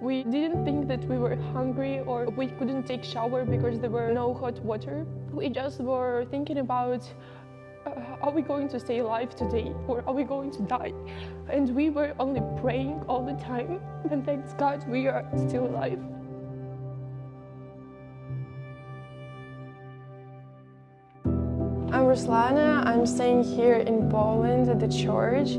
We didn't think that we were hungry or we couldn't take shower because there were no hot water. We just were thinking about are we going to stay alive today or are we going to die? And we were only praying all the time, and thanks God we are still alive. I'm Ruslana. I'm staying here in Poland at the church.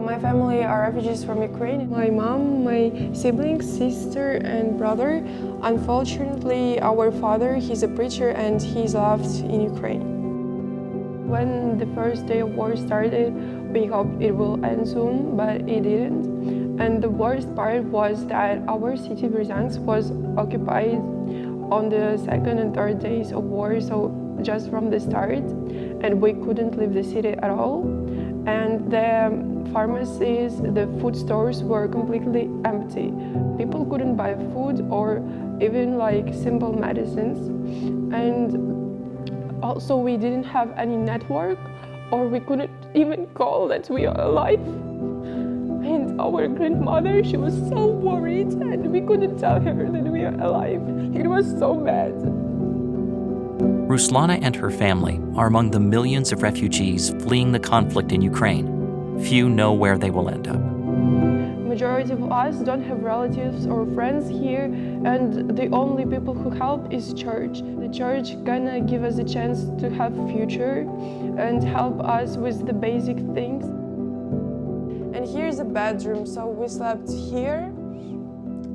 My family are refugees from Ukraine. My mom, my siblings, sister and brother. Unfortunately, our father, he's a preacher and he's left in Ukraine. When the first day of war started, we hoped it will end soon, but it didn't. And the worst part was that our city, Bryansk, was occupied on the second and third days of war, so just from the start, and we couldn't leave the city at all. And the pharmacies, the food stores were completely empty. People couldn't buy food or even like simple medicines. And also we didn't have any network, or we couldn't even call that we are alive. And our grandmother, she was so worried and we couldn't tell her that we are alive. It was so bad. Ruslana and her family are among the millions of refugees fleeing the conflict in Ukraine. Few know where they will end up. Majority of us don't have relatives or friends here, and the only people who help is church. The church gonna give us a chance to have future and help us with the basic things. And here's a bedroom, so we slept here.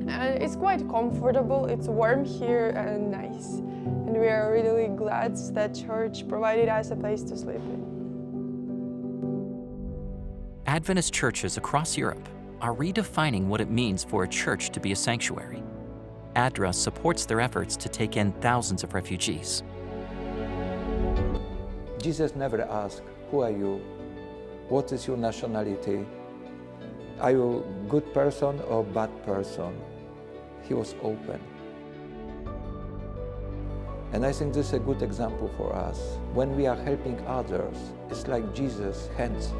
And it's quite comfortable, it's warm here and nice. And we are really glad that church provided us a place to sleep in. Adventist churches across Europe are redefining what it means for a church to be a sanctuary. ADRA supports their efforts to take in thousands of refugees. Jesus never asked, who are you? What is your nationality? Are you a good person or bad person? He was open. And I think this is a good example for us. When we are helping others, it's like Jesus' hands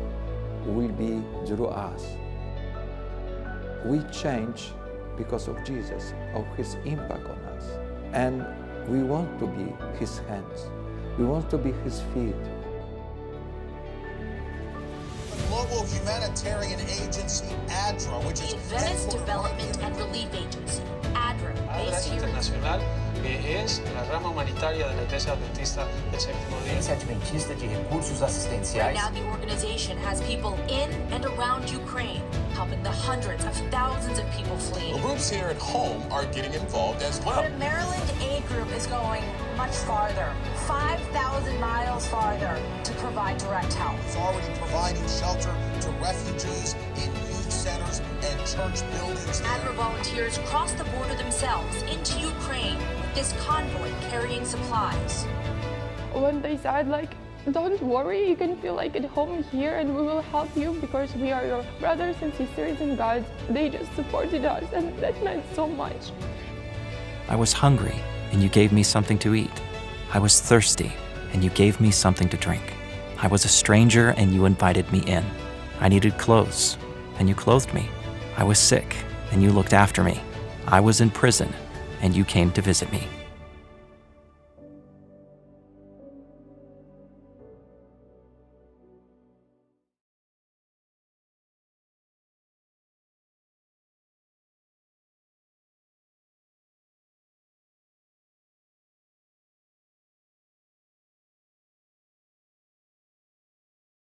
will be through us. We change because of Jesus, of His impact on us. And we want to be His hands. We want to be His feet. The global humanitarian agency, ADRA, which is the Adventist Development and Relief Agency, ADRA, based here Internacional, que es la rama humanitaria de la Iglesia Adventista del Séptimo Día. Adventista de recursos assistenciais. Right now, the organization has people in and around Ukraine, helping the hundreds of thousands of people fleeing. The groups here at home are getting involved as well. The Maryland Aid Group is going much farther, 5,000 miles farther, to provide direct help. It's already providing shelter to refugees in youth centers and church buildings. ADRA volunteers cross the border themselves into Ukraine with this convoy carrying supplies. When they said don't worry, you can feel like at home here and we will help you because we are your brothers and sisters in God, they just supported us and that meant so much. I was hungry and you gave me something to eat. I was thirsty and you gave me something to drink. I was a stranger and you invited me in. I needed clothes and you clothed me. I was sick and you looked after me. I was in prison and you came to visit me.